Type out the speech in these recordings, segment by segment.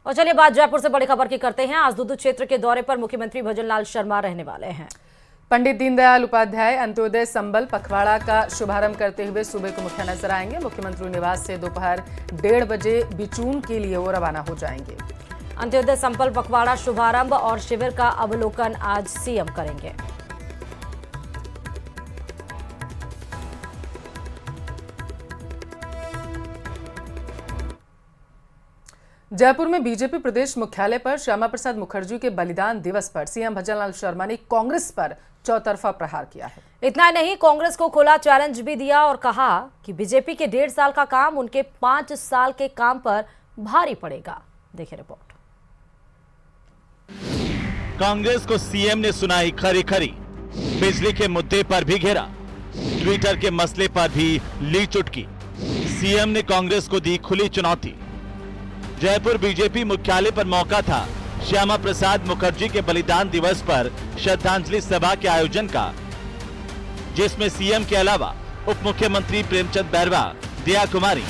और चलिए बात जयपुर से बड़ी खबर की करते हैं। आज दूदू क्षेत्र के दौरे पर मुख्यमंत्री भजनलाल शर्मा रहने वाले हैं। पंडित दीनदयाल उपाध्याय अंत्योदय संबल पखवाड़ा का शुभारंभ करते हुए सुबह को मुख्य नजर आएंगे। मुख्यमंत्री निवास से दोपहर 1:30 बजे बिचून के लिए वो रवाना हो जाएंगे। अंत्योदय संबल पखवाड़ा शुभारंभ और शिविर का अवलोकन आज सीएम करेंगे। जयपुर में बीजेपी प्रदेश मुख्यालय पर श्यामा प्रसाद मुखर्जी के बलिदान दिवस पर सीएम भजनलाल शर्मा ने कांग्रेस पर चौतरफा प्रहार किया है। इतना ही नहीं, कांग्रेस को खुला चैलेंज भी दिया और कहा कि बीजेपी के 1.5 साल का काम उनके 5 साल के काम पर भारी पड़ेगा। देखिए रिपोर्ट। कांग्रेस को सीएम ने सुनाई खरी खरी, बिजली के मुद्दे पर भी घेरा, ट्विटर के मसले पर भी ली चुटकी। सीएम ने कांग्रेस को दी खुली चुनौती। जयपुर बीजेपी मुख्यालय पर मौका था श्यामा प्रसाद मुखर्जी के बलिदान दिवस पर श्रद्धांजलि सभा के आयोजन का, जिसमें सीएम के अलावा उप मुख्यमंत्री प्रेमचंद बैरवा, दिया कुमारी,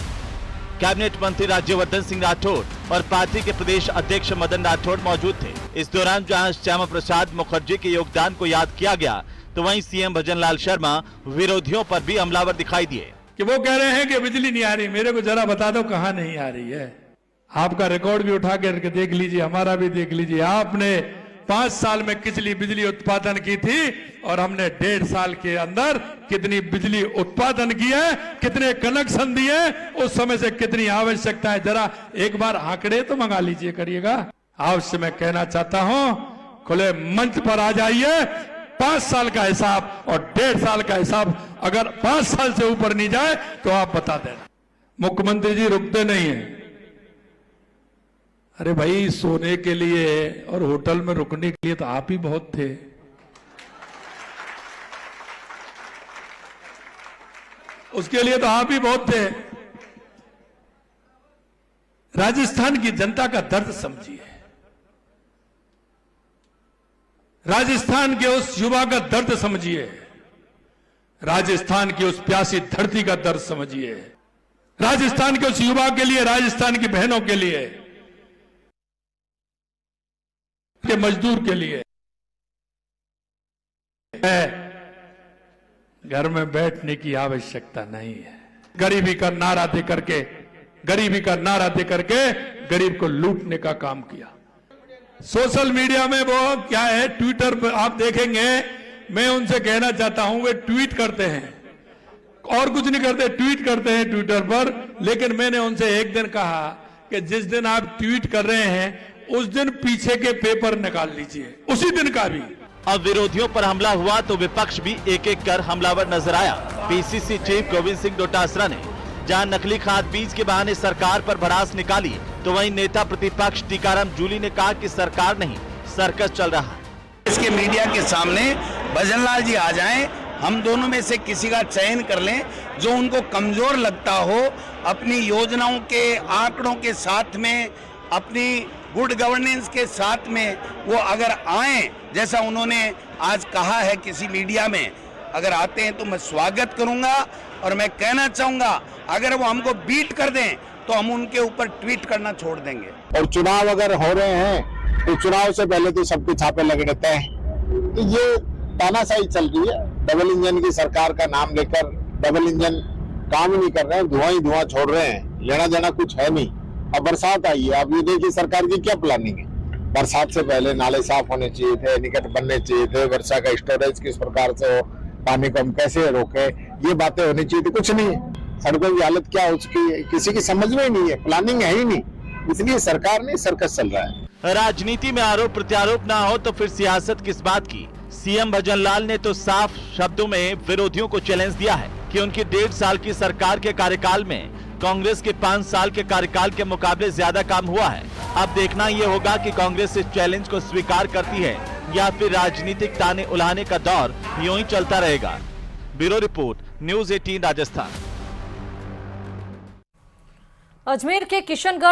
कैबिनेट मंत्री राज्यवर्धन सिंह राठौड़ और पार्टी के प्रदेश अध्यक्ष मदन राठौड़ मौजूद थे। इस दौरान जहां श्यामा प्रसाद मुखर्जी के योगदान को याद किया गया, तो वहीं सीएम भजनलाल शर्मा विरोधियों पर भी हमलावर दिखाई दिए कि वो कह रहे हैं कि बिजली नहीं आ रही। मेरे को जरा बता दो कहां नहीं आ रही है। आपका रिकॉर्ड भी उठा के देख लीजिए, हमारा भी देख लीजिए। आपने 5 साल में कितनी बिजली उत्पादन की थी और हमने 1.5 साल के अंदर कितनी बिजली उत्पादन की है, कितने कनेक्शन दिए, उस समय से कितनी आवश्यकता है। जरा एक बार आंकड़े तो मंगा लीजिए करिएगा। आपसे मैं कहना चाहता हूं, खुले मंच पर आ जाइए। 5 साल का हिसाब और 1.5 साल का हिसाब अगर 5 साल से ऊपर नहीं जाए तो आप बता देना। मुख्यमंत्री जी रुकते नहीं है। अरे भाई, सोने के लिए और होटल में रुकने के लिए तो आप ही बहुत थे। उसके लिए तो आप ही बहुत थे। राजस्थान की जनता का दर्द समझिए, राजस्थान के उस युवा का दर्द समझिए, राजस्थान की उस प्यासी धरती का दर्द समझिए, राजस्थान के उस युवा के लिए, राजस्थान की बहनों के लिए, के मजदूर के लिए। घर में बैठने की आवश्यकता नहीं है। गरीबी का नारा दे करके, गरीबी का नारा दे करके गरीब को लूटने का काम किया। सोशल मीडिया में वो क्या है, ट्विटर पर आप देखेंगे, मैं उनसे कहना चाहता हूं, वे ट्वीट करते हैं और कुछ नहीं करते, ट्वीट करते हैं ट्विटर पर। लेकिन मैंने उनसे एक दिन कहा कि जिस दिन आप ट्वीट कर रहे हैं उस दिन पीछे के पेपर निकाल लीजिए, उसी दिन का भी। अब विरोधियों पर हमला हुआ तो विपक्ष भी एक एक कर हमलावर नजर आया। पीसीसी चीफ गोविंद सिंह डोटासरा ने जहां नकली खाद बीज के बहाने सरकार पर भड़ास निकाली, तो वहीं नेता प्रतिपक्ष टीकाराम जूली ने कहा कि सरकार नहीं, सर्कस चल रहा है। इसके मीडिया के सामने भजनलाल जी आ जाएं, हम दोनों में से किसी का चयन कर लें जो उनको कमजोर लगता हो, अपनी योजनाओं के आंकड़ों के साथ में, अपनी गुड गवर्नेंस के साथ में वो अगर आए, जैसा उन्होंने आज कहा है किसी मीडिया में, अगर आते हैं तो मैं स्वागत करूंगा। और मैं कहना चाहूंगा, अगर वो हमको बीट कर दें तो हम उनके ऊपर ट्वीट करना छोड़ देंगे। और चुनाव अगर हो रहे हैं तो चुनाव से पहले तो सबके छापे लगे रहते हैं। तो ये तानाशाही चल रही है। डबल इंजन की सरकार का नाम लेकर डबल इंजन काम ही नहीं कर रहे हैं, धुआं ही धुआं छोड़ रहे हैं, लेना देना कुछ है नहीं। अब बरसात आई है, अब ये देखिए सरकार की क्या प्लानिंग है। बरसात से पहले नाले साफ होने चाहिए थे, निकट बनने चाहिए थे, वर्षा का स्टोरेज किस प्रकार से हो, पानी को हम कैसे रोके, ये बातें होनी चाहिए थी, कुछ नहीं है। सड़कों की हालत क्या हो चुकी है, किसी की समझ में ही नहीं है, प्लानिंग है ही नहीं, इसलिए सरकार नहीं, सर्कस चल रहा है। राजनीति में आरोप प्रत्यारोप ना हो तो फिर सियासत किस बात की। सीएम भजनलाल ने तो साफ शब्दों में विरोधियों को चैलेंज दिया है कि उनकी 1.5 साल की सरकार के कार्यकाल में कांग्रेस के 5 साल के कार्यकाल के मुकाबले ज्यादा काम हुआ है। अब देखना ये होगा कि कांग्रेस इस चैलेंज को स्वीकार करती है या फिर राजनीतिक ताने उलाने का दौर यूं ही चलता रहेगा। Bureau report, news 18 Rajasthan. Ajmer के किशनगढ़